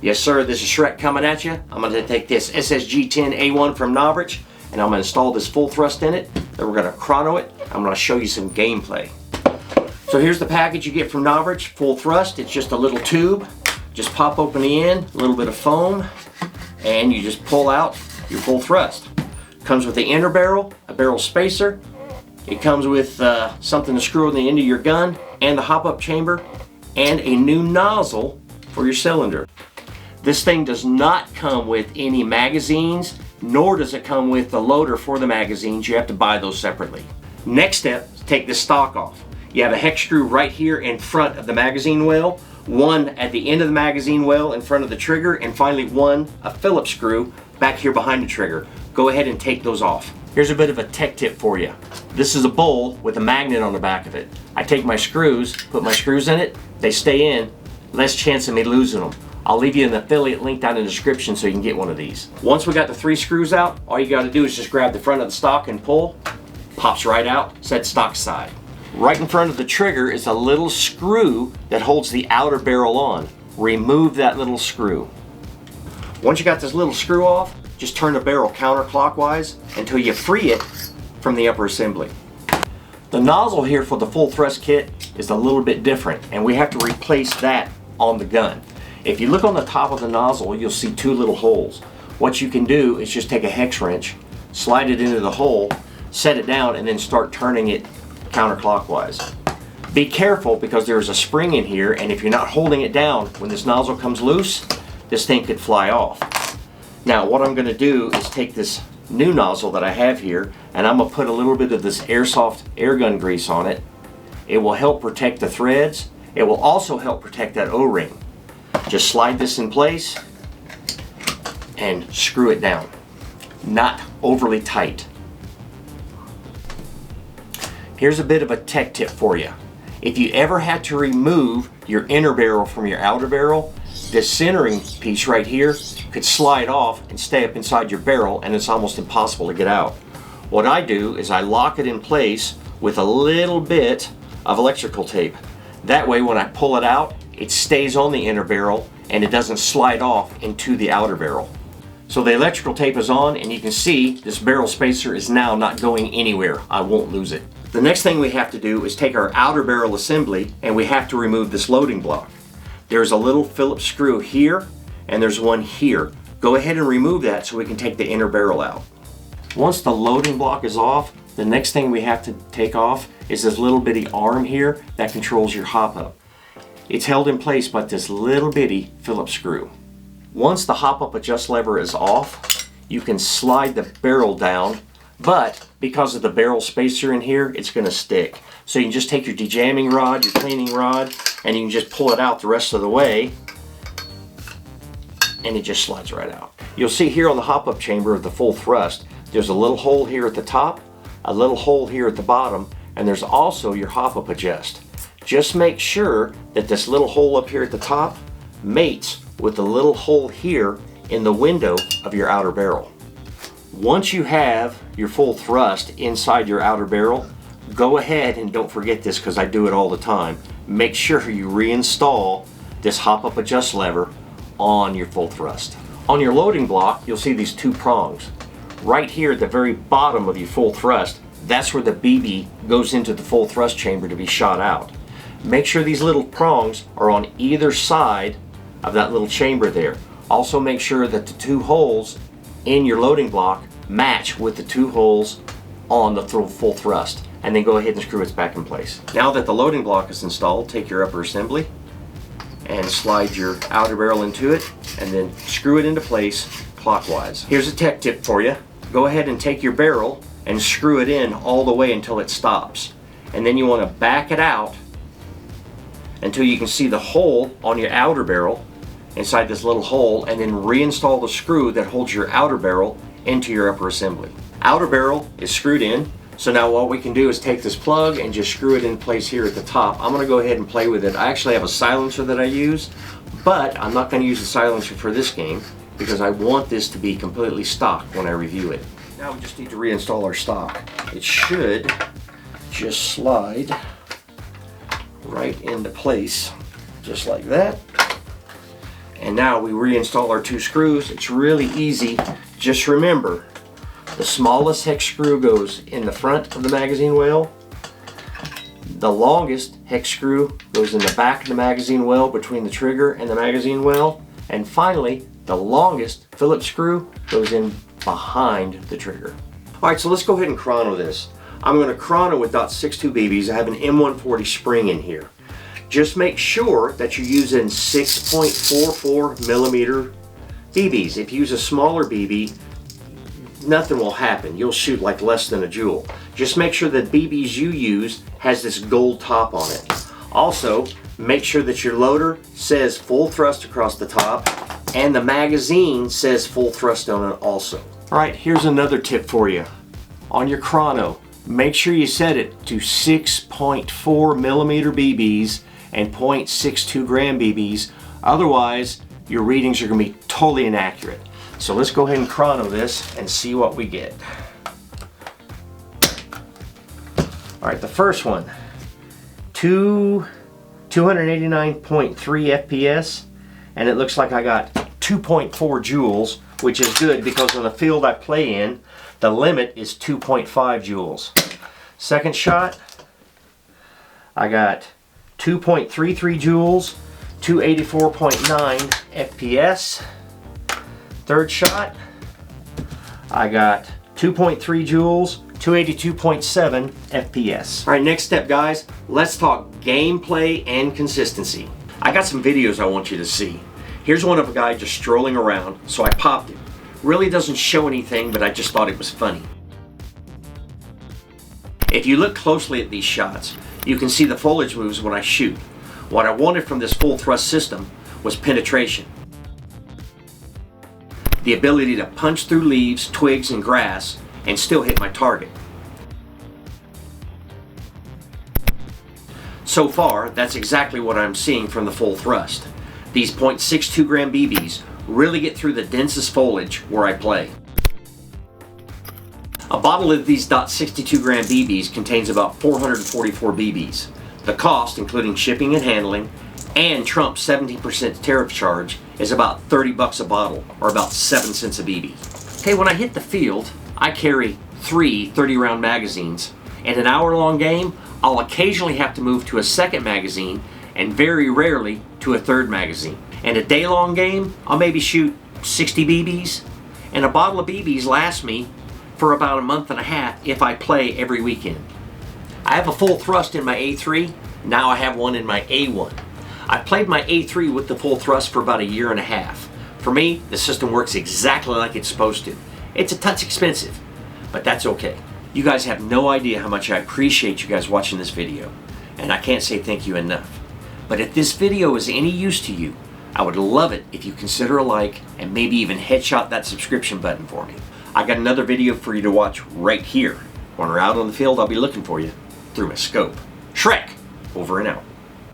Yes sir, this is Shreq coming at you. I'm going to take this SSG10 A1 from Novritsch and I'm going to install this full thrust in it. Then we're going to chrono it. I'm going to show you some gameplay. So here's the package you get from Novritsch Full Thrust. It's just a little tube. Just pop open the end, a little bit of foam, and you just pull out your full thrust. Comes with the inner barrel, a barrel spacer. It comes with something to screw on the end of your gun, and the hop-up chamber, and a new nozzle for your cylinder. This thing does not come with any magazines, nor does it come with the loader for the magazines. You have to buy those separately. Next step is take this stock off. You have a hex screw right here in front of the magazine well, one at the end of the magazine well in front of the trigger, and finally a Phillips screw back here behind the trigger. Go ahead and take those off. Here's a bit of a tech tip for you. This is a bowl with a magnet on the back of it. I take my screws, put my screws in it, they stay in, less chance of me losing them. I'll leave you an affiliate link down in the description so you can get one of these. Once we got the 3 screws out, all you got to do is just grab the front of the stock and pull. Pops right out, set stock aside. Right in front of the trigger is a little screw that holds the outer barrel on. Remove that little screw. Once you got this little screw off, just turn the barrel counterclockwise until you free it from the upper assembly. The nozzle here for the full thrust kit is a little bit different, and we have to replace that on the gun. If you look on the top of the nozzle, you'll see 2 little holes. What you can do is just take a hex wrench, slide it into the hole, set it down, and then start turning it counterclockwise. Be careful because there's a spring in here, and if you're not holding it down, when this nozzle comes loose, this thing could fly off. Now what I'm going to do is take this new nozzle that I have here, and I'm going to put a little bit of this Airsoft air gun grease on it. It will help protect the threads. It will also help protect that O-ring. Just slide this in place and screw it down. Not overly tight. Here's a bit of a tech tip for you. If you ever had to remove your inner barrel from your outer barrel, this centering piece right here could slide off and stay up inside your barrel, and it's almost impossible to get out. What I do is I lock it in place with a little bit of electrical tape. That way when I pull it out, it stays on the inner barrel and it doesn't slide off into the outer barrel. So the electrical tape is on, and you can see this barrel spacer is now not going anywhere. I won't lose it. The next thing we have to do is take our outer barrel assembly, and we have to remove this loading block. There's a little Phillips screw here and there's one here. Go ahead and remove that so we can take the inner barrel out. Once the loading block is off, the next thing we have to take off is this little bitty arm here that controls your hop-up. It's held in place by this little bitty Phillips screw. Once the hop-up adjust lever is off, you can slide the barrel down, but because of the barrel spacer in here, it's going to stick. So you can just take your dejamming rod, your cleaning rod, and you can just pull it out the rest of the way, and it just slides right out. You'll see here on the hop-up chamber of the full thrust, there's a little hole here at the top, a little hole here at the bottom, and there's also your hop-up adjust. Just make sure that this little hole up here at the top mates with the little hole here in the window of your outer barrel. Once you have your full thrust inside your outer barrel, go ahead and don't forget this because I do it all the time. Make sure you reinstall this hop-up adjust lever on your full thrust. On your loading block, you'll see these 2 prongs. Right here at the very bottom of your full thrust, that's where the BB goes into the full thrust chamber to be shot out. Make sure these little prongs are on either side of that little chamber there. Also make sure that the 2 holes in your loading block match with the 2 holes on the full thrust, and then go ahead and screw it back in place. Now that the loading block is installed, take your upper assembly and slide your outer barrel into it, and then screw it into place clockwise. Here's a tech tip for you. Go ahead and take your barrel and screw it in all the way until it stops, and then you want to back it out until you can see the hole on your outer barrel inside this little hole, and then reinstall the screw that holds your outer barrel into your upper assembly. Outer barrel is screwed in, so now what we can do is take this plug and just screw it in place here at the top. I'm going to go ahead and play with it. I actually have a silencer that I use, but I'm not going to use the silencer for this game because I want this to be completely stock when I review it. Now we just need to reinstall our stock. It should just slide right into place, just like that. And now we reinstall our 2 screws. It's really easy. Just remember, the smallest hex screw goes in the front of the magazine well. The longest hex screw goes in the back of the magazine well between the trigger and the magazine well. And finally, the longest Phillips screw goes in behind the trigger. Alright, so let's go ahead and chrono this. I'm going to chrono with .62 BBs. I have an M140 spring in here. Just make sure that you're using 6.44 millimeter BBs. If you use a smaller BB, nothing will happen. You'll shoot like less than a joule. Just make sure that BBs you use has this gold top on it. Also, make sure that your loader says full thrust across the top and the magazine says full thrust on it also. Alright, here's another tip for you. On your chrono, make sure you set it to 6.4 millimeter BBs and 0.62 gram BBs. Otherwise, your readings are going to be totally inaccurate. So let's go ahead and chrono this and see what we get. Alright, the first one, 289.3 FPS, and it looks like I got 2.4 joules, which is good because on the field I play in, the limit is 2.5 joules. Second shot, I got 2.33 joules, 284.9 FPS. Third shot, I got 2.3 joules, 282.7 FPS. All right, next step, guys, let's talk gameplay and consistency. I got some videos I want you to see. Here's one of a guy just strolling around, so I popped it. Really doesn't show anything, but I just thought it was funny. If you look closely at these shots, you can see the foliage moves when I shoot. What I wanted from this full thrust system was penetration. The ability to punch through leaves, twigs, and grass and still hit my target. So far, that's exactly what I'm seeing from the full thrust. These 0.62 gram BBs really get through the densest foliage where I play. A bottle of these .62 gram BBs contains about 444 BBs. The cost, including shipping and handling, and Trump's 17% tariff charge, is about 30 bucks a bottle, or about 7 cents a BB. Okay, when I hit the field, I carry 3 30-round magazines. In an hour-long game, I'll occasionally have to move to a second magazine, and very rarely to a third magazine. In a day-long game, I'll maybe shoot 60 BBs, and a bottle of BBs lasts me for about a month and a half if I play every weekend. I have a full thrust in my A3, now I have one in my A1. I played my A3 with the full thrust for about a year and a half. For me, the system works exactly like it's supposed to. It's a touch expensive, but that's okay. You guys have no idea how much I appreciate you guys watching this video, and I can't say thank you enough. But if this video is any use to you, I would love it if you consider a like and maybe even headshot that subscription button for me. I got another video for you to watch right here. When we're out on the field, I'll be looking for you through my scope. Shreq, over and out.